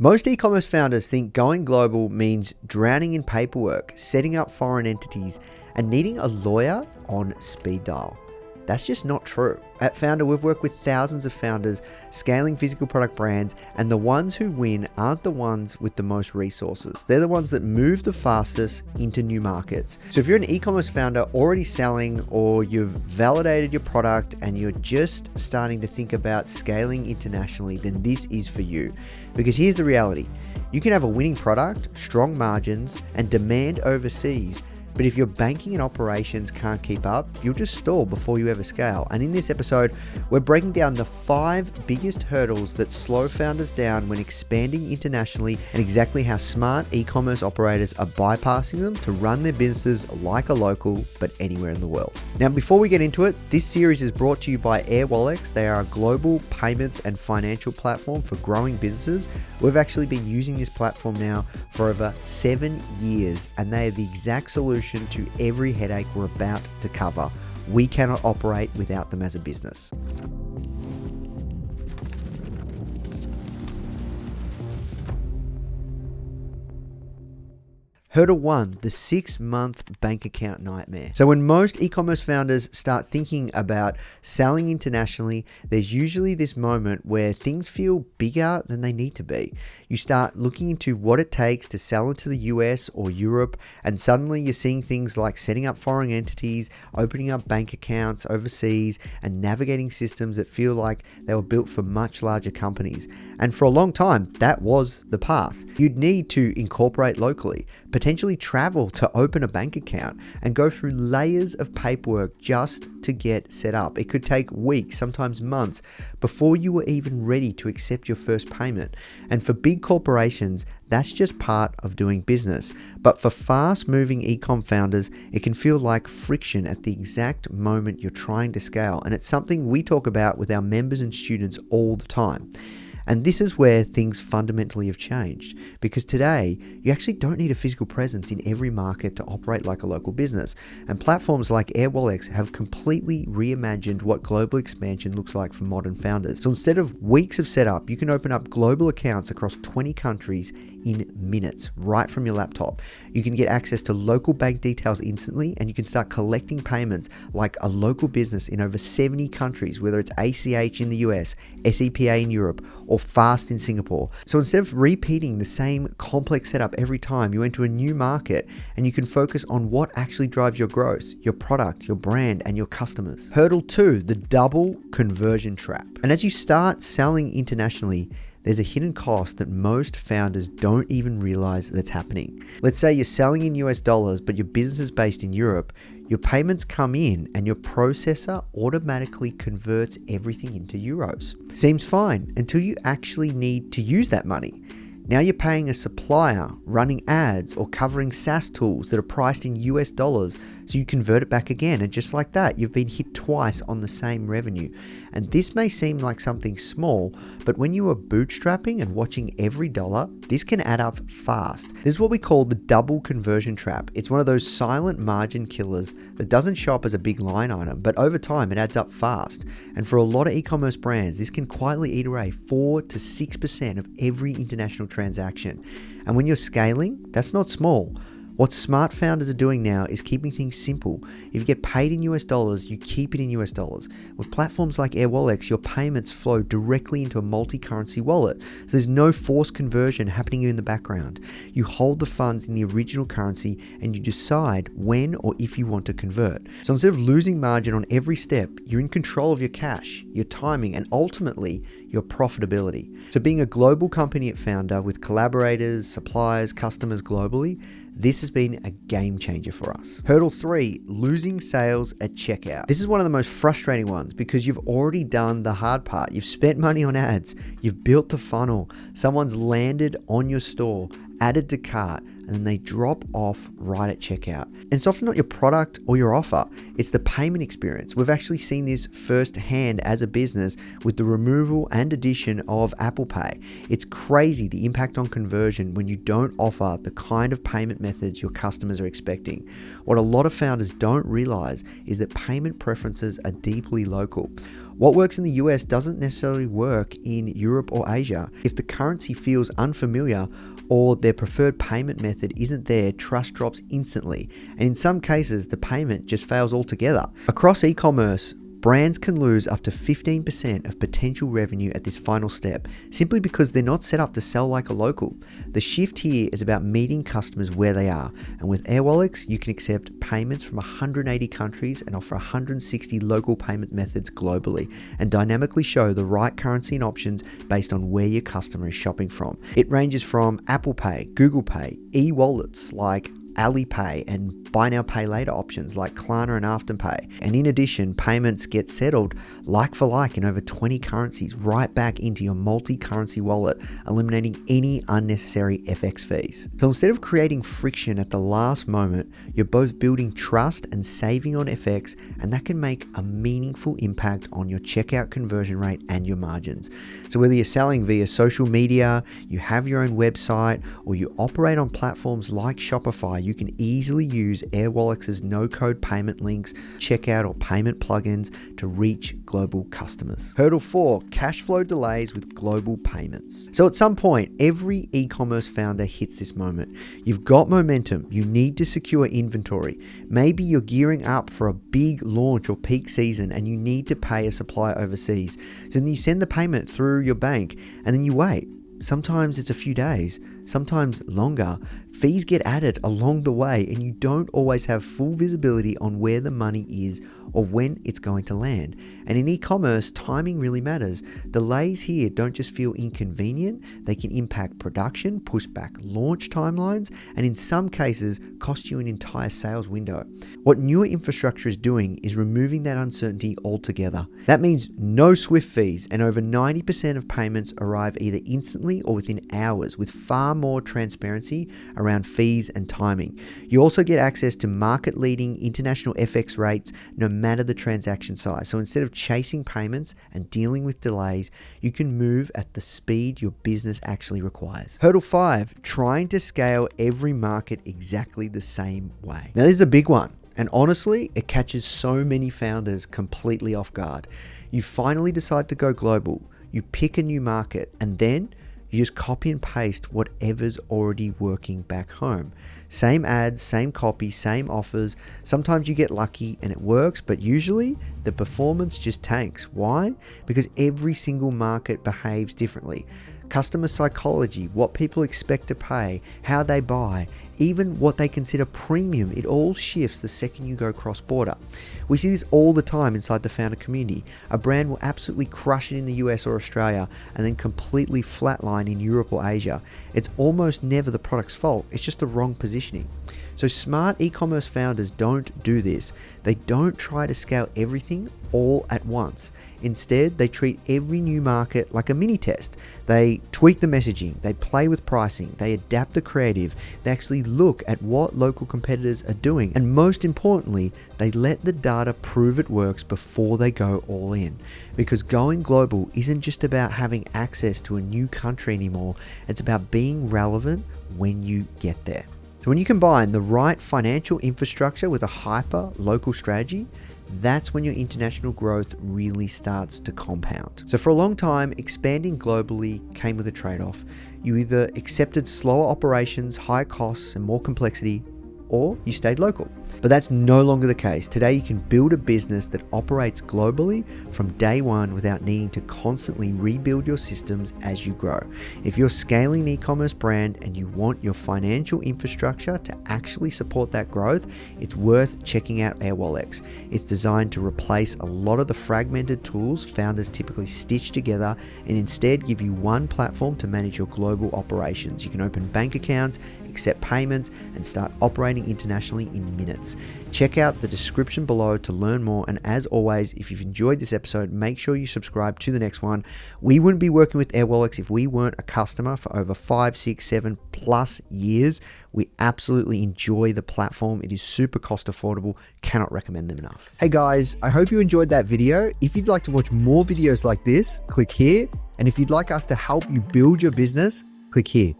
Most e-commerce founders think going global means drowning in paperwork, setting up foreign entities, and needing a lawyer on speed dial. That's just not true. At Foundr, we've worked with thousands of founders scaling physical product brands, and the ones who win aren't the ones with the most resources. They're the ones that move the fastest into new markets. So if you're an e-commerce founder already selling, or you've validated your product and you're just starting to think about scaling internationally, then this is for you. Because here's the reality. You can have a winning product, strong margins, and demand overseas, but if your banking and operations can't keep up, you'll just stall before you ever scale. And in this episode, we're breaking down the 5 biggest hurdles that slow founders down when expanding internationally, and exactly how smart e-commerce operators are bypassing them to run their businesses like a local, but anywhere in the world. Now, before we get into it, this series is brought to you by airwallex. They are a global payments and financial platform for growing businesses. We've actually been using this platform now for over 7 years, and they are the exact solution to every headache we're about to cover. We cannot operate without them as a business. Hurdle 1, the 6-month bank account nightmare. So when most e-commerce founders start thinking about selling internationally, there's usually this moment where things feel bigger than they need to be. You start looking into what it takes to sell into the US or Europe, and suddenly you're seeing things like setting up foreign entities, opening up bank accounts overseas, and navigating systems that feel like they were built for much larger companies. And for a long time, that was the path. You'd need to incorporate locally, potentially travel to open a bank account, and go through layers of paperwork just to get set up. It could take weeks, sometimes months, before you were even ready to accept your first payment. And for big corporations, that's just part of doing business. But for fast-moving e-com founders, it can feel like friction at the exact moment you're trying to scale. And it's something we talk about with our members and students all the time. And this is where things fundamentally have changed, because today you actually don't need a physical presence in every market to operate like a local business. And platforms like airwallex have completely reimagined what global expansion looks like for modern founders. So instead of weeks of setup, you can open up global accounts across 20 countries in minutes, right from your laptop. You can get access to local bank details instantly, and you can start collecting payments like a local business in over 70 countries, whether it's ACH in the US, SEPA in Europe, or Fast in Singapore. So instead of repeating the same complex setup every time you enter a new market, and you can focus on what actually drives your growth, your product, your brand, and your customers. Hurdle 2, the double conversion trap. And as you start selling internationally, there's a hidden cost that most founders don't even realize that's happening. Let's say you're selling in US dollars, but your business is based in Europe. Your payments come in and your processor automatically converts everything into euros. Seems fine until you actually need to use that money. Now you're paying a supplier, running ads, or covering SaaS tools that are priced in US dollars, so you convert it back again, and just like that, you've been hit twice on the same revenue. And this may seem like something small, but when you are bootstrapping and watching every dollar, this can add up fast. This is what we call the double conversion trap. It's one of those silent margin killers that doesn't show up as a big line item, but over time it adds up fast. And for a lot of e-commerce brands, this can quietly eat away 4 to 6% of every international transaction. And when you're scaling, that's not small. What smart founders are doing now is keeping things simple. If you get paid in US dollars, you keep it in US dollars. With platforms like airwallex, your payments flow directly into a multi-currency wallet. So there's no forced conversion happening in the background. You hold the funds in the original currency, and you decide when or if you want to convert. So instead of losing margin on every step, you're in control of your cash, your timing, and ultimately your profitability. So being a global company at Foundr with collaborators, suppliers, customers globally, this has been a game changer for us. Hurdle 3, losing sales at checkout. This is one of the most frustrating ones because you've already done the hard part. You've spent money on ads, you've built the funnel, someone's landed on your store, added to cart, and then they drop off right at checkout. And it's often not your product or your offer, it's the payment experience. We've actually seen this firsthand as a business with the removal and addition of Apple Pay. It's crazy the impact on conversion when you don't offer the kind of payment methods your customers are expecting. What a lot of founders don't realize is that payment preferences are deeply local. What works in the US doesn't necessarily work in Europe or Asia. If the currency feels unfamiliar or their preferred payment method isn't there, trust drops instantly. And in some cases, the payment just fails altogether. Across e-commerce, brands can lose up to 15% of potential revenue at this final step, simply because they're not set up to sell like a local. The shift here is about meeting customers where they are, and with airwallex, you can accept payments from 180 countries and offer 160 local payment methods globally, and dynamically show the right currency and options based on where your customer is shopping from. It ranges from Apple Pay, Google Pay, e-wallets like Alipay, and buy now pay later options like Klarna and Afterpay. And in addition, payments get settled like for like in over 20 currencies right back into your multi-currency wallet, eliminating any unnecessary FX fees. So instead of creating friction at the last moment, you're both building trust and saving on FX, and that can make a meaningful impact on your checkout conversion rate and your margins. So whether you're selling via social media, you have your own website, or you operate on platforms like Shopify, you can easily use airwallex's no-code payment links, checkout, or payment plugins to reach global customers. Hurdle 4, cash flow delays with global payments. So at some point, every e-commerce founder hits this moment. You've got momentum, you need to secure inventory. Maybe you're gearing up for a big launch or peak season and you need to pay a supplier overseas. So then you send the payment through your bank and then you wait. Sometimes it's a few days, sometimes longer. Fees get added along the way and you don't always have full visibility on where the money is or when it's going to land. And in e-commerce, timing really matters. Delays here don't just feel inconvenient, they can impact production, push back launch timelines, and in some cases, cost you an entire sales window. What newer infrastructure is doing is removing that uncertainty altogether. That means no Swift fees, and over 90% of payments arrive either instantly or within hours, with far more transparency around fees and timing. You also get access to market-leading international FX rates no matter the transaction size. So instead of chasing payments and dealing with delays, you can move at the speed your business actually requires. Hurdle 5, trying to scale every market exactly the same way. Now this is a big one, and honestly, it catches so many founders completely off guard. You finally decide to go global, you pick a new market, and then you just copy and paste whatever's already working back home. Same ads, same copy, same offers. Sometimes you get lucky and it works, but usually the performance just tanks. Why? Because every single market behaves differently. Customer psychology, what people expect to pay, how they buy, even what they consider premium, it all shifts the second you go cross-border. We see this all the time inside the founder community. A brand will absolutely crush it in the US or Australia and then completely flatline in Europe or Asia. It's almost never the product's fault, it's just the wrong positioning. So smart e-commerce founders don't do this. They don't try to scale everything all at once. Instead, they treat every new market like a mini test. They tweak the messaging, they play with pricing, they adapt the creative, they actually look at what local competitors are doing, and most importantly, they let the data prove it works before they go all in. Because going global isn't just about having access to a new country anymore, it's about being relevant when you get there. So when you combine the right financial infrastructure with a hyper local strategy, that's when your international growth really starts to compound. So for a long time, expanding globally came with a trade-off. You either accepted slower operations, higher costs, and more complexity, or you stayed local. But that's no longer the case. Today, you can build a business that operates globally from day one without needing to constantly rebuild your systems as you grow. If you're scaling an e-commerce brand and you want your financial infrastructure to actually support that growth, it's worth checking out airwallex. It's designed to replace a lot of the fragmented tools founders typically stitch together and instead give you one platform to manage your global operations. You can open bank accounts, accept payments, and start operating internationally in minutes. Check out the description below to learn more, and as always, if you've enjoyed this episode, make sure you subscribe to the next one. We wouldn't be working with airwallex if we weren't a customer for over 5, 6, 7+ years. We absolutely enjoy the platform. It is super cost affordable. Cannot recommend them enough. Hey guys, I hope you enjoyed that video. If you'd like to watch more videos like this, click here. And if you'd like us to help you build your business, click here.